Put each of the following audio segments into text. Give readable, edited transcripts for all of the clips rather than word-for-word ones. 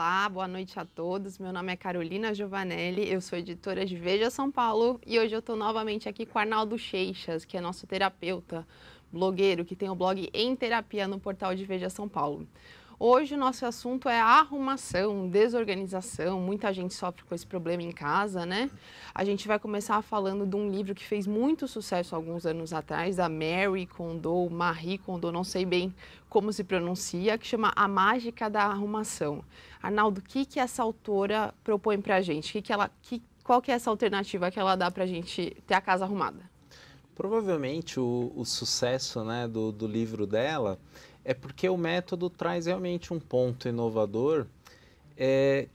Olá, boa noite a todos. Meu nome é Carolina Giovanelli, eu sou editora de Veja São Paulo e hoje eu estou novamente aqui com o Arnaldo Seixas, que é nosso terapeuta, blogueiro, que tem o blog Em Terapia no portal de Veja São Paulo. Hoje o nosso assunto é arrumação, desorganização, muita gente sofre com esse problema em casa, né? A gente vai começar falando de um livro que fez muito sucesso alguns anos atrás, da Marie Kondo, Marie Kondo, não sei bem como se pronuncia, que chama A Mágica da Arrumação. Arnaldo, o que essa autora propõe pra gente? Qual que é essa alternativa que ela dá pra gente ter a casa arrumada? Provavelmente o sucesso, né, do livro dela é porque o método traz realmente um ponto inovador,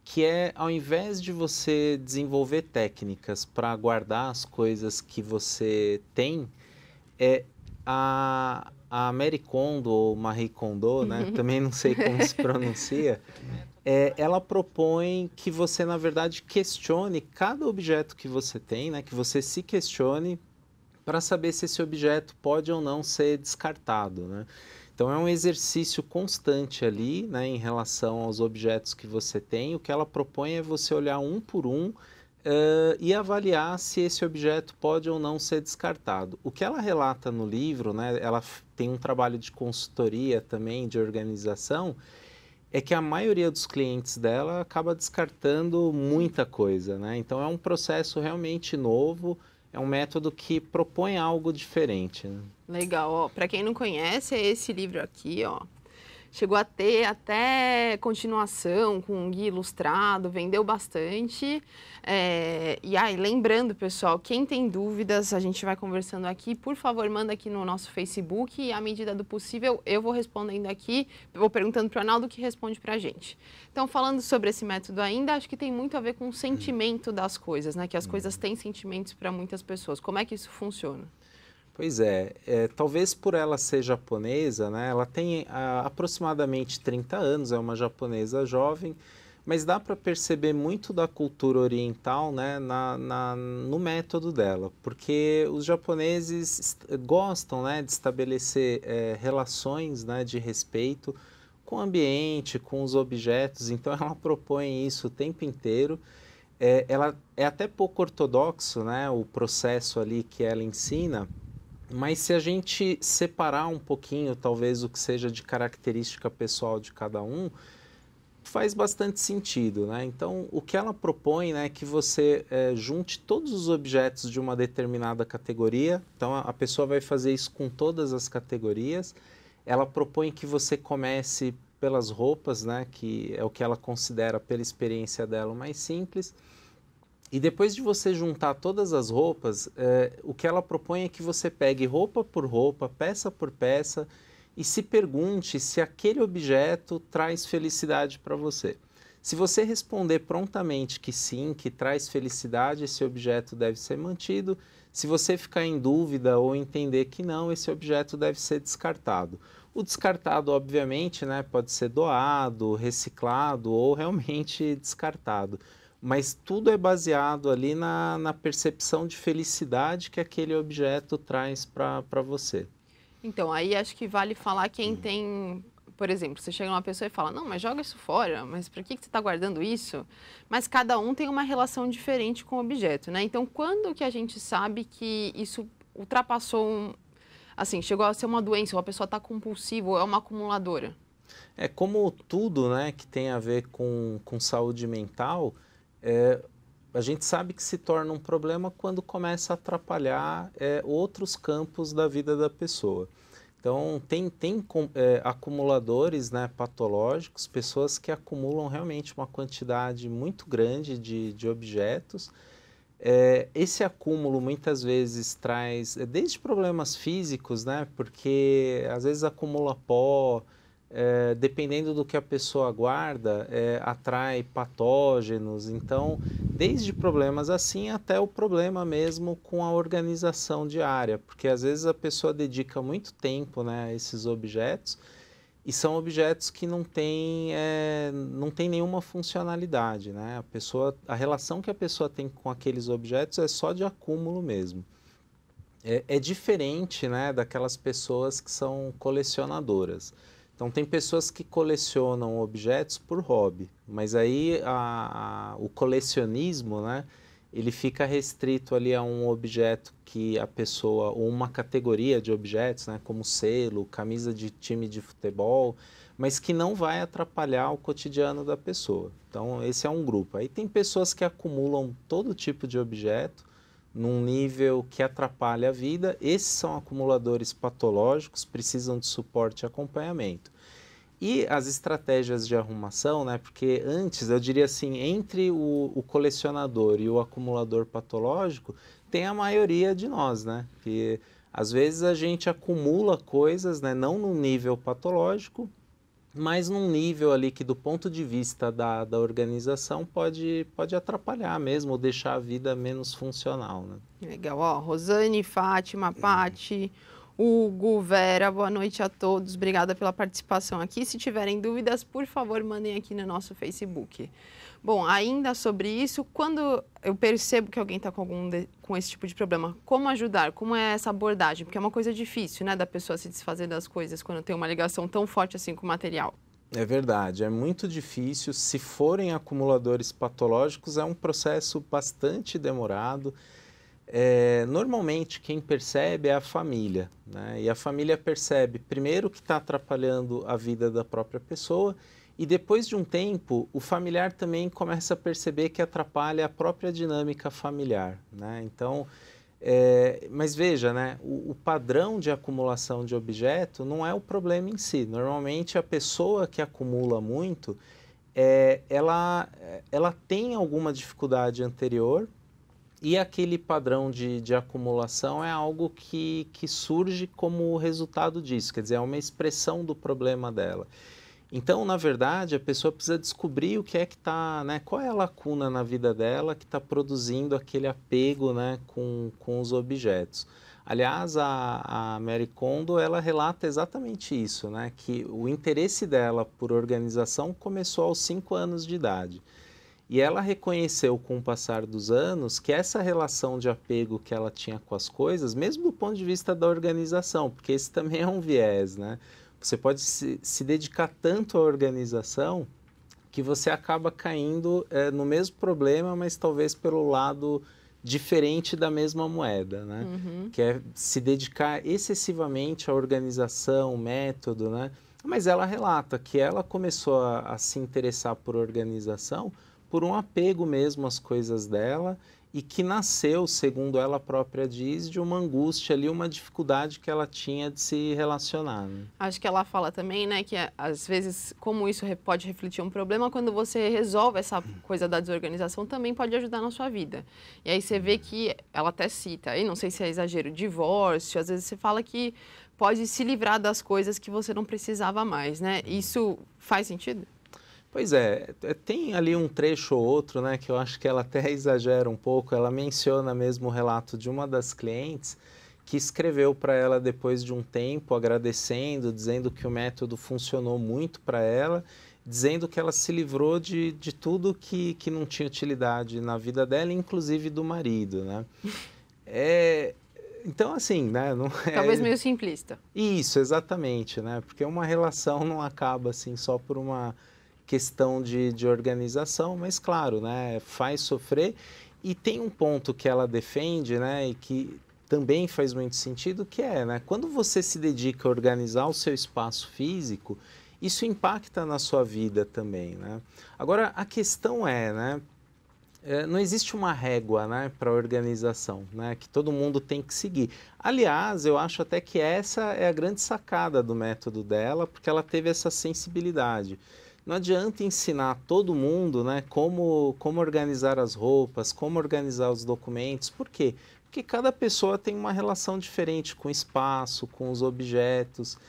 que é, ao invés de você desenvolver técnicas para guardar as coisas que você tem, a Marie Kondo, ou Marie Kondo, né, também não sei como se pronuncia, ela propõe que você, na verdade, questione cada objeto que você tem, né, que você se questione para saber se esse objeto pode ou não ser descartado, né? Então é um exercício constante ali, né, em relação aos objetos que você tem. O que ela propõe é você olhar um por um e avaliar se esse objeto pode ou não ser descartado. O que ela relata no livro, né, ela tem um trabalho de consultoria também, de organização, é que a maioria dos clientes dela acaba descartando muita coisa, né? Então é um processo realmente novo, é um método que propõe algo diferente, né? Legal, ó. Para quem não conhece, é esse livro aqui, ó. Chegou a ter até continuação com um guia ilustrado, vendeu bastante. E aí, lembrando, pessoal, quem tem dúvidas, a gente vai conversando aqui. Por favor, manda aqui no nosso Facebook e, à medida do possível, eu vou respondendo aqui. Vou perguntando para o Arnaldo que responde para a gente. Então, falando sobre esse método ainda, acho que tem muito a ver com o sentimento das coisas, né? Que as coisas têm sentimentos para muitas pessoas. Como é que isso funciona? Pois talvez por ela ser japonesa, né, ela tem aproximadamente 30 anos, é uma japonesa jovem, mas dá para perceber muito da cultura oriental, né, no método dela, porque os japoneses gostam, né, de estabelecer relações, né, de respeito com o ambiente, com os objetos, então ela propõe isso o tempo inteiro. Ela é até pouco ortodoxo, né, o processo ali que ela ensina, mas se a gente separar um pouquinho, talvez, o que seja de característica pessoal de cada um, faz bastante sentido, né? Então, o que ela propõe, né, é que você junte todos os objetos de uma determinada categoria. Então, a pessoa vai fazer isso com todas as categorias. Ela propõe que você comece pelas roupas, né, que é o que ela considera, pela experiência dela, o mais simples. E depois de você juntar todas as roupas, o que ela propõe é que você pegue roupa por roupa, peça por peça, e se pergunte se aquele objeto traz felicidade para você. Se você responder prontamente que sim, que traz felicidade, esse objeto deve ser mantido. Se você ficar em dúvida ou entender que não, esse objeto deve ser descartado. O descartado, obviamente, né, pode ser doado, reciclado ou realmente descartado. Mas tudo é baseado ali na percepção de felicidade que aquele objeto traz para você. Então, aí acho que vale falar quem tem, por exemplo, você chega numa pessoa e fala, não, mas joga isso fora, mas para que você está guardando isso? Mas cada um tem uma relação diferente com o objeto, né? Então, quando que a gente sabe que isso ultrapassou, assim, chegou a ser uma doença, ou a pessoa está compulsiva, ou é uma acumuladora? É como tudo, né, que tem a ver com saúde mental, a gente sabe que se torna um problema quando começa a atrapalhar outros campos da vida da pessoa. Então, tem acumuladores, né, patológicos, pessoas que acumulam realmente uma quantidade muito grande de objetos. Esse acúmulo muitas vezes traz, desde problemas físicos, né, porque às vezes acumula pó, dependendo do que a pessoa guarda, atrai patógenos. Então, desde problemas assim até o problema mesmo com a organização diária, porque às vezes a pessoa dedica muito tempo, né, a esses objetos e são objetos que não tem nenhuma funcionalidade, né? A relação que a pessoa tem com aqueles objetos é só de acúmulo mesmo. É diferente, né, daquelas pessoas que são colecionadoras. Então, tem pessoas que colecionam objetos por hobby, mas aí o colecionismo, né, ele fica restrito ali a um objeto que a pessoa, ou uma categoria de objetos, né, como selo, camisa de time de futebol, mas que não vai atrapalhar o cotidiano da pessoa. Então, esse é um grupo. Aí tem pessoas que acumulam todo tipo de objeto num nível que atrapalha a vida. Esses são acumuladores patológicos, precisam de suporte e acompanhamento. E as estratégias de arrumação, né? Porque antes, eu diria assim, entre o colecionador e o acumulador patológico, tem a maioria de nós, né? Que às vezes a gente acumula coisas, né? Não num nível patológico, mas num nível ali que do ponto de vista da organização pode atrapalhar mesmo, ou deixar a vida menos funcional, né? Legal, ó, Rosane, Fátima, Pati, Hugo, Vera, boa noite a todos, obrigada pela participação aqui. Se tiverem dúvidas, por favor, mandem aqui no nosso Facebook. Bom, ainda sobre isso, quando eu percebo que alguém está com esse tipo de problema, como ajudar? Como é essa abordagem? Porque é uma coisa difícil, né, da pessoa se desfazer das coisas quando tem uma ligação tão forte assim com o material. É verdade, é muito difícil. Se forem acumuladores patológicos, é um processo bastante demorado. Normalmente quem percebe é a família, né? E a família percebe primeiro que está atrapalhando a vida da própria pessoa e depois de um tempo o familiar também começa a perceber que atrapalha a própria dinâmica familiar, né? Então, mas veja, né? O padrão de acumulação de objeto não é o problema em si. Normalmente a pessoa que acumula muito, ela tem alguma dificuldade anterior. E aquele padrão de acumulação é algo que surge como resultado disso, quer dizer, é uma expressão do problema dela. Então, na verdade, a pessoa precisa descobrir o que é que está, né, qual é a lacuna na vida dela que está produzindo aquele apego, né, com os objetos. Aliás, a Mary Kondo, ela relata exatamente isso, né, que o interesse dela por organização começou aos 5 anos de idade. E ela reconheceu com o passar dos anos que essa relação de apego que ela tinha com as coisas, mesmo do ponto de vista da organização, porque esse também é um viés, né? Você pode se dedicar tanto à organização que você acaba caindo no mesmo problema, mas talvez pelo lado diferente da mesma moeda, né? Uhum. Que é se dedicar excessivamente à organização, método, né? Mas ela relata que ela começou a se interessar por organização por um apego mesmo às coisas dela e que nasceu, segundo ela própria diz, de uma angústia ali, uma dificuldade que ela tinha de se relacionar, né? Acho que ela fala também, né, que às vezes, como isso pode refletir um problema, quando você resolve essa coisa da desorganização, também pode ajudar na sua vida. E aí você vê que, ela até cita, aí não sei se é exagero, divórcio, às vezes você fala que pode se livrar das coisas que você não precisava mais, né? Isso faz sentido? Pois é, tem ali um trecho ou outro, né, que eu acho que ela até exagera um pouco. Ela menciona mesmo o relato de uma das clientes que escreveu para ela depois de um tempo, agradecendo, dizendo que o método funcionou muito para ela, dizendo que ela se livrou de tudo que não tinha utilidade na vida dela, inclusive do marido, né? Então, assim, né? Não Talvez meio simplista. Isso, exatamente, né? Porque uma relação não acaba assim só por uma questão de organização, mas claro, né, faz sofrer. E tem um ponto que ela defende, né, e que também faz muito sentido, que é, né, quando você se dedica a organizar o seu espaço físico, isso impacta na sua vida também, né? Agora, a questão é, né, não existe uma régua, né, para a organização, né, que todo mundo tem que seguir. Aliás, eu acho até que essa é a grande sacada do método dela, porque ela teve essa sensibilidade. Não adianta ensinar todo mundo, né, como organizar as roupas, como organizar os documentos. Por quê? Porque cada pessoa tem uma relação diferente com o espaço, com os objetos.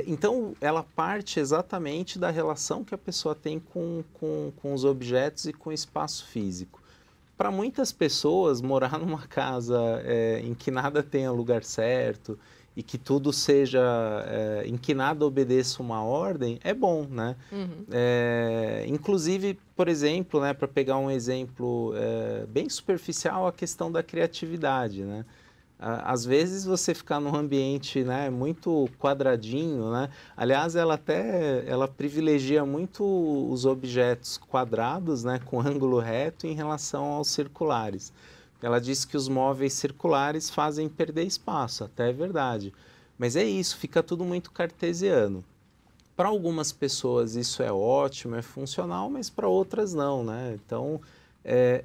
Então, ela parte exatamente da relação que a pessoa tem com os objetos e com o espaço físico. Para muitas pessoas, morar numa casa em que nada tenha lugar certo e que tudo seja, em que nada obedeça uma ordem, é bom, né? Uhum. Inclusive, por exemplo, né, para pegar um exemplo bem superficial, a questão da criatividade, né? Às vezes você ficar num ambiente, né, muito quadradinho, né? Aliás, ela privilegia muito os objetos quadrados, né, com ângulo reto em relação aos circulares. Ela diz que os móveis circulares fazem perder espaço, até é verdade. Mas é isso, fica tudo muito cartesiano. Para algumas pessoas isso é ótimo, é funcional, mas para outras não, né? Então,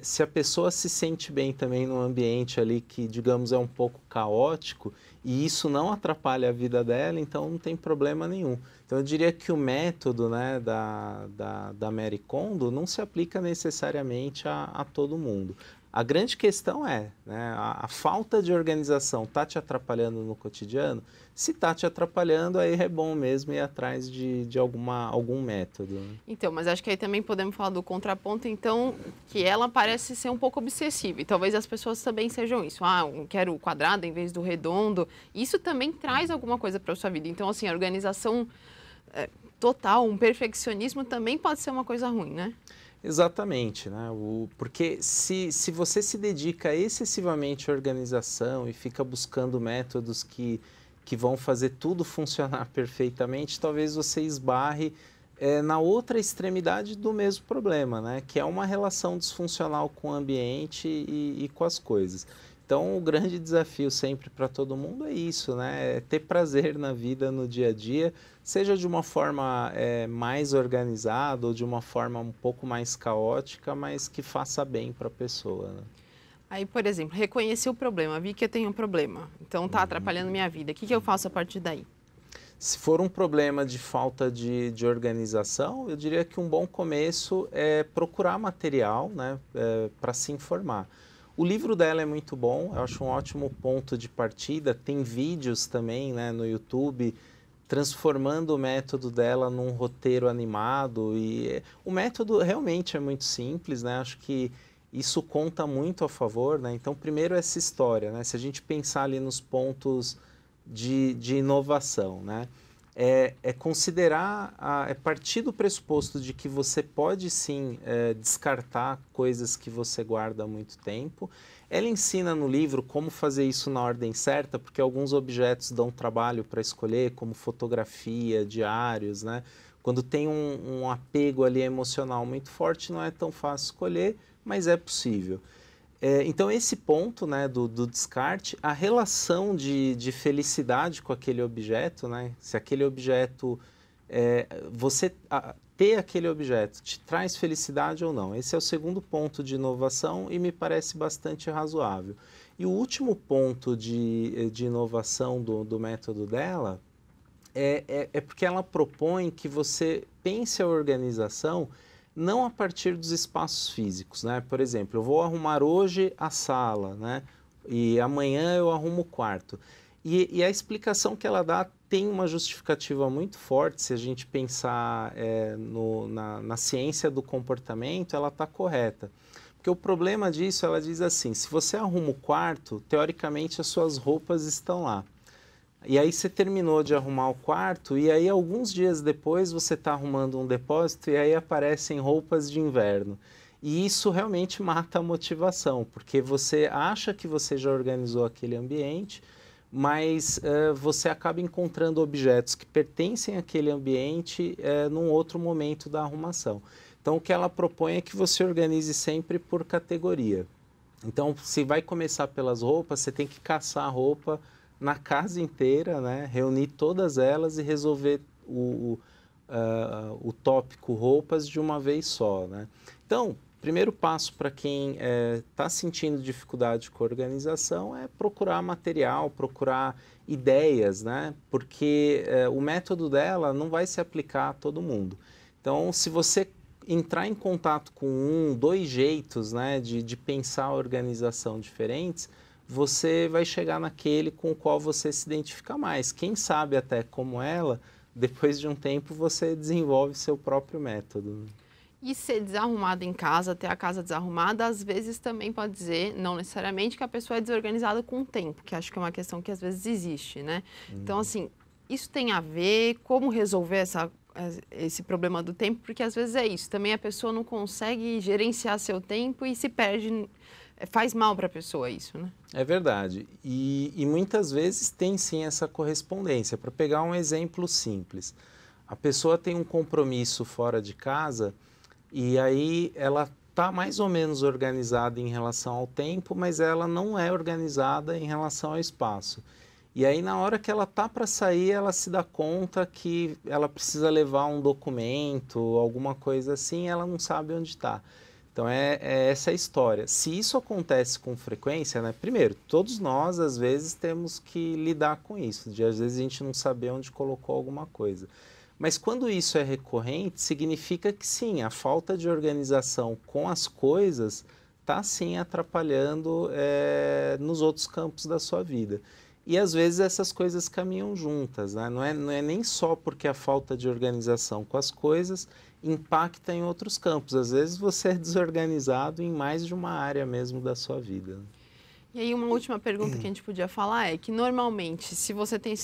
se a pessoa se sente bem também num ambiente ali que, digamos, é um pouco caótico e isso não atrapalha a vida dela, então não tem problema nenhum. Então, eu diria que o método, né, da Marie Kondo não se aplica necessariamente a todo mundo. A grande questão é, né, a falta de organização está te atrapalhando no cotidiano? Se está te atrapalhando, aí é bom mesmo ir atrás de algum método. Né? Então, mas acho que aí também podemos falar do contraponto, então, que ela parece ser um pouco obsessiva. E talvez as pessoas também sejam isso. Ah, eu quero o quadrado em vez do redondo. Isso também traz alguma coisa para a sua vida. Então, assim, a organização total, um perfeccionismo também pode ser uma coisa ruim, né? Exatamente, né? Porque se você se dedica excessivamente à organização e fica buscando métodos que vão fazer tudo funcionar perfeitamente, talvez você esbarre na outra extremidade do mesmo problema, né? Que é uma relação disfuncional com o ambiente e com as coisas. Então, o grande desafio sempre para todo mundo é isso, né? É ter prazer na vida, no dia a dia, seja de uma forma mais organizada ou de uma forma um pouco mais caótica, mas que faça bem para a pessoa. Né? Aí, por exemplo, reconheci o problema, vi que eu tenho um problema, então está atrapalhando minha vida. O que eu faço a partir daí? Se for um problema de falta de organização, eu diria que um bom começo é procurar material, né, para se informar. O livro dela é muito bom, eu acho um ótimo ponto de partida. Tem vídeos também, né, no YouTube transformando o método dela num roteiro animado. E o método realmente é muito simples, né? Acho que isso conta muito a favor, né? Então, primeiro essa história, né? Se a gente pensar ali nos pontos de inovação, né? Considerar, partir do pressuposto de que você pode sim descartar coisas que você guarda há muito tempo. Ela ensina no livro como fazer isso na ordem certa, porque alguns objetos dão trabalho para escolher, como fotografia, diários, né? Quando tem um apego ali emocional muito forte, não é tão fácil escolher, mas é possível. Então, esse ponto, né, do descarte, a relação de felicidade com aquele objeto, né, se aquele objeto, ter aquele objeto te traz felicidade ou não. Esse é o segundo ponto de inovação e me parece bastante razoável. E o último ponto de inovação do método dela é porque ela propõe que você pense a organização não a partir dos espaços físicos, né? Por exemplo, eu vou arrumar hoje a sala, né? E amanhã eu arrumo o quarto. E a explicação que ela dá tem uma justificativa muito forte. Se a gente pensar na ciência do comportamento, ela está correta. Porque o problema disso, ela diz assim, se você arruma o quarto, teoricamente as suas roupas estão lá. E aí você terminou de arrumar o quarto e aí alguns dias depois você está arrumando um depósito e aí aparecem roupas de inverno. E isso realmente mata a motivação, porque você acha que você já organizou aquele ambiente, mas você acaba encontrando objetos que pertencem àquele ambiente num outro momento da arrumação. Então o que ela propõe é que você organize sempre por categoria. Então se vai começar pelas roupas, você tem que caçar a roupa na casa inteira, né? Reunir todas elas e resolver o tópico roupas de uma vez só. Né? Então, primeiro passo para quem está sentindo dificuldade com a organização é procurar material, procurar ideias, né? Porque o método dela não vai se aplicar a todo mundo. Então, se você entrar em contato com dois jeitos, né, de pensar a organização diferentes, você vai chegar naquele com o qual você se identifica mais. Quem sabe até como ela, depois de um tempo você desenvolve seu próprio método. E ser desarrumado em casa, ter a casa desarrumada, às vezes também pode dizer, não necessariamente que a pessoa é desorganizada com o tempo, que acho que é uma questão que às vezes existe, né? Então, assim, isso tem a ver, como resolver esse problema do tempo, porque às vezes é isso, também a pessoa não consegue gerenciar seu tempo e se perde faz mal para a pessoa isso, né? É verdade. E muitas vezes tem sim essa correspondência. Para pegar um exemplo simples, a pessoa tem um compromisso fora de casa e aí ela está mais ou menos organizada em relação ao tempo, mas ela não é organizada em relação ao espaço. E aí, na hora que ela tá para sair, ela se dá conta que ela precisa levar um documento, alguma coisa assim, e ela não sabe onde está. Então, é essa a história. Se isso acontece com frequência, né? Primeiro, todos nós, às vezes, temos que lidar com isso, de às vezes a gente não saber onde colocou alguma coisa. Mas quando isso é recorrente, significa que sim, a falta de organização com as coisas está sim atrapalhando nos outros campos da sua vida. E às vezes essas coisas caminham juntas, né? Não é nem só porque a falta de organização com as coisas impacta em outros campos. Às vezes você é desorganizado em mais de uma área mesmo da sua vida. E aí uma última pergunta que a gente podia falar é que normalmente, se você tem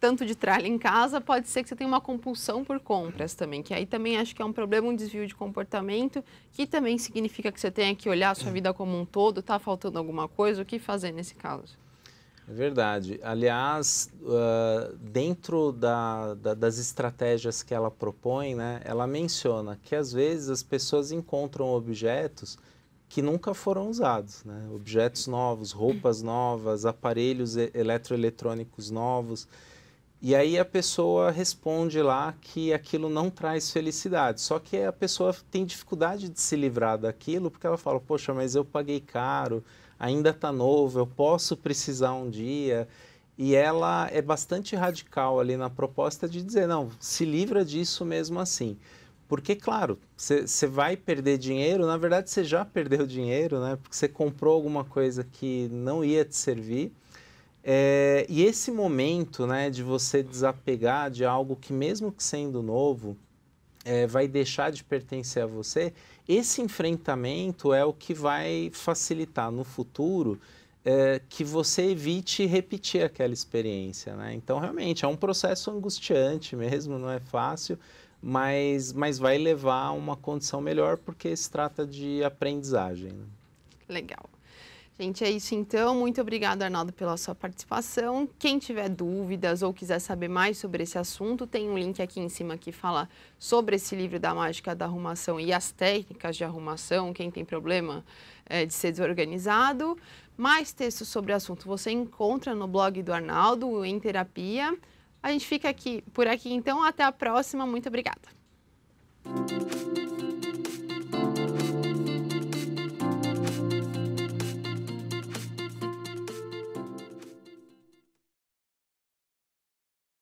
tanto de tralha em casa, pode ser que você tenha uma compulsão por compras também, que aí também acho que é um problema, um desvio de comportamento, que também significa que você tenha que olhar a sua vida como um todo, tá faltando alguma coisa, o que fazer nesse caso? É verdade. Aliás, dentro das estratégias que ela propõe, né, ela menciona que às vezes as pessoas encontram objetos que nunca foram usados, né? Objetos novos, roupas novas, aparelhos eletroeletrônicos novos. E aí a pessoa responde lá que aquilo não traz felicidade. Só que a pessoa tem dificuldade de se livrar daquilo porque ela fala, poxa, mas eu paguei caro, ainda está novo, eu posso precisar um dia. E ela é bastante radical ali na proposta de dizer, não, se livra disso mesmo assim. Porque, claro, você vai perder dinheiro, na verdade você já perdeu dinheiro, né? Porque você comprou alguma coisa que não ia te servir. E esse momento, né, de você desapegar de algo que mesmo que sendo novo, vai deixar de pertencer a você, esse enfrentamento é o que vai facilitar no futuro que você evite repetir aquela experiência, né? Então, realmente, é um processo angustiante mesmo, não é fácil, mas vai levar a uma condição melhor porque se trata de aprendizagem, né? Legal. Gente, é isso então. Muito obrigada, Arnaldo, pela sua participação. Quem tiver dúvidas ou quiser saber mais sobre esse assunto, tem um link aqui em cima que fala sobre esse livro da mágica da arrumação e as técnicas de arrumação, quem tem problema de ser desorganizado. Mais textos sobre o assunto você encontra no blog do Arnaldo, Em Terapia. A gente fica por aqui então. Até a próxima. Muito obrigada.